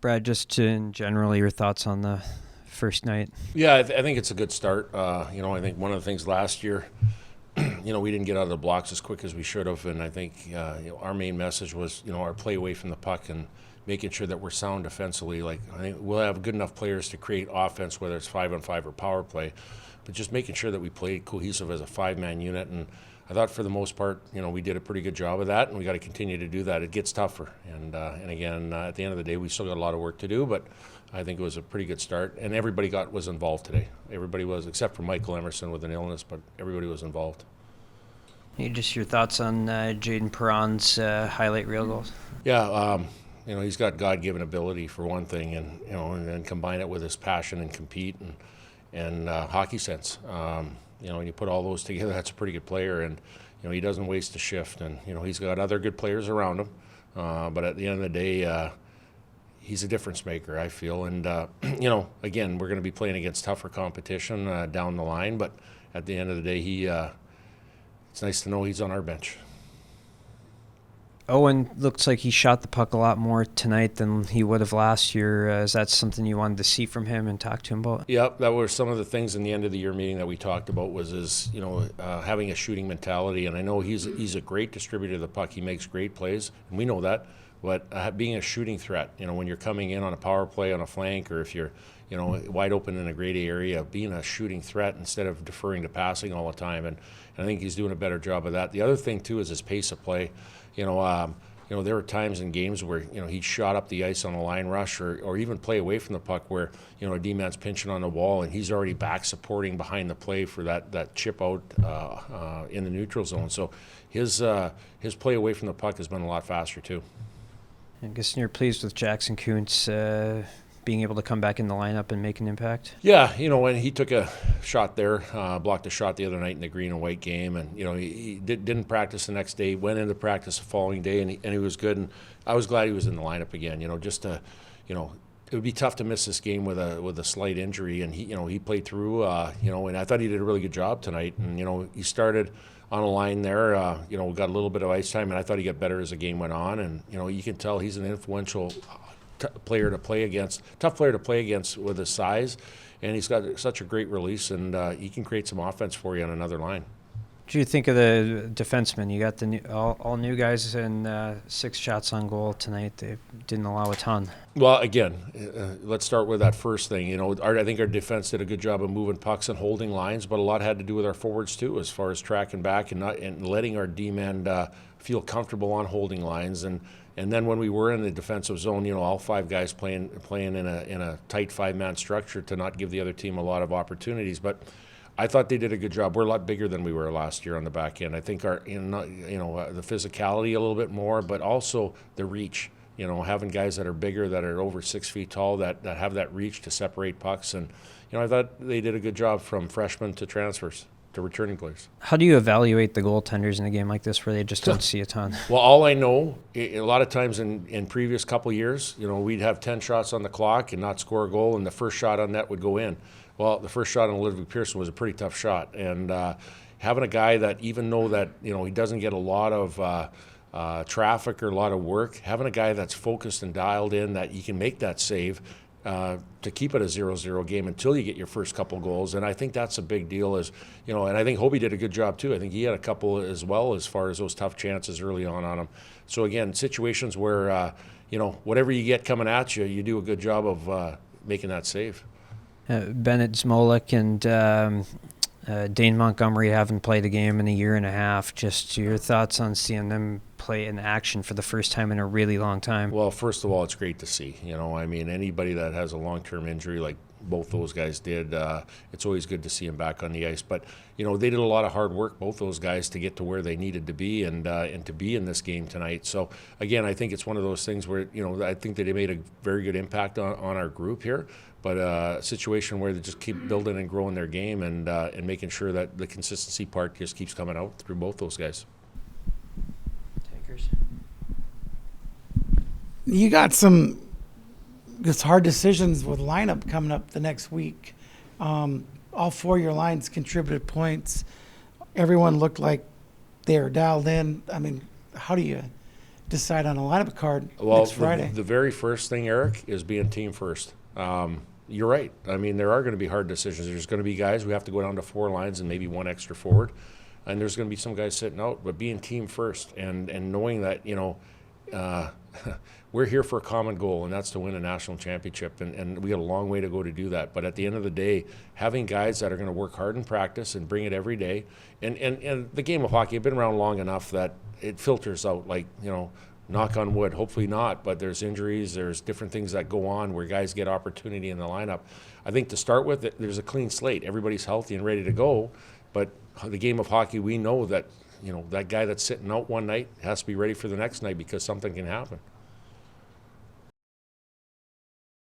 Brad, just in general, your thoughts on the first night? Yeah, I think it's a good start. I think one of the things last year, we didn't get out of the blocks as quick as we should have, and I think our main message was our play away from the puck and making sure that we're sound defensively. Like I think we'll have good enough players to create offense, whether it's 5-on-5 or power play, but just making sure that we play cohesive as a 5-man unit. And I thought for the most part, we did a pretty good job of that, and we got to continue to do that. It gets tougher, and again, at the end of the day, we still got a lot of work to do, but I think it was a pretty good start, and everybody was involved today. Everybody was, except for Michael Emerson with an illness, but everybody was involved. Hey, just your thoughts on Jaden Perron's highlight reel goals? Yeah, he's got God-given ability for one thing, and then combine it with his passion and compete and hockey sense. When you put all those together, that's a pretty good player, and he doesn't waste a shift, and he's got other good players around him. But at the end of the day, he's a difference maker, I feel. And again, we're going to be playing against tougher competition down the line, but at the end of the day, it's nice to know he's on our bench. Owen looks like he shot the puck a lot more tonight than he would have last year. Is that something you wanted to see from him and talk to him about? Yep, that were some of the things in the end of the year meeting that we talked about was having a shooting mentality. And I know he's a great distributor of the puck. He makes great plays, and we know that. But being a shooting threat, when you're coming in on a power play on a flank, or if you're wide open in a great area, being a shooting threat instead of deferring to passing all the time. And I think he's doing a better job of that. The other thing too is his pace of play. There were times in games where he shot up the ice on a line rush, or even play away from the puck where a D-man's pinching on the wall and he's already back supporting behind the play for that chip out in the neutral zone. So his play away from the puck has been a lot faster too. I guess you're pleased with Jackson Kuntz being able to come back in the lineup and make an impact? Yeah, when he took a shot there, blocked a shot the other night in the green and white game, and he didn't practice the next day, went into practice the following day, and he was good, and I was glad he was in the lineup again. It would be tough to miss this game with a slight injury, and he played through, and I thought he did a really good job tonight, and he started on a line there, got a little bit of ice time, and I thought he got better as the game went on, and you can tell he's an influential tough player to play against with his size, and he's got such a great release, and he can create some offense for you on another line. What do you think of the defensemen? You got the all new guys and 6 shots on goal tonight. They didn't allow a ton. Well, again, let's start with that first thing. I think our defense did a good job of moving pucks and holding lines, but a lot had to do with our forwards too, as far as tracking back and letting our D-men feel comfortable on holding lines. And then when we were in the defensive zone, all 5 guys playing in a tight 5-man structure to not give the other team a lot of opportunities. But I thought they did a good job. We're a lot bigger than we were last year on the back end. I think our the physicality a little bit more, but also the reach. Having guys that are bigger, that are over 6 feet tall, that have that reach to separate pucks. And I thought they did a good job from freshmen to transfers to returning players. How do you evaluate the goaltenders in a game like this where they just don't see a ton? Well, all I know, a lot of times in previous couple years, we'd have 10 shots on the clock and not score a goal, and the first shot on net would go in. Well, the first shot on Ludwig Pearson was a pretty tough shot, and having a guy that, even though that he doesn't get a lot of traffic or a lot of work, having a guy that's focused and dialed in, that he can make that save to keep it a 0-0 game until you get your first couple goals. And I think that's a big deal. And I think Hobie did a good job too. I think he had a couple as well, as far as those tough chances early on him. So again, situations where whatever you get coming at you, you do a good job of making that save. Bennett Zmolik and Dane Montgomery haven't played a game in a year and a half. Just your thoughts on seeing them play in action for the first time in a really long time? Well, first of all, it's great to see. Anybody that has a long-term injury like both those guys did, it's always good to see them back on the ice. But, they did a lot of hard work, both those guys, to get to where they needed to be and to be in this game tonight. So, again, I think it's one of those things where, I think that they made a very good impact on our group here. But a situation where they just keep building and growing their game and making sure that the consistency part just keeps coming out through both those guys. Takers. You got some just hard decisions with lineup coming up the next week. All 4 of your lines contributed points. Everyone looked like they were dialed in. How do you decide on a lineup card Well, next Friday. the very first thing, Eric, is being team first. You're right. I mean, there are going to be hard decisions. There's going to be guys we have to go down to 4 lines and maybe 1 extra forward, and there's going to be some guys sitting out. But being team first and knowing that, you know, we're here for a common goal, and that's to win a national championship, and we got a long way to go to do that. But at the end of the day, having guys that are going to work hard in practice and bring it every day, and the game of hockey, I've been around long enough that it filters out, like, you know, knock on wood, hopefully not, but there's injuries, there's different things that go on where guys get opportunity in the lineup. I think to start with, there's a clean slate. Everybody's healthy and ready to go, but the game of hockey, we know that, you know, that guy that's sitting out one night has to be ready for the next night because something can happen.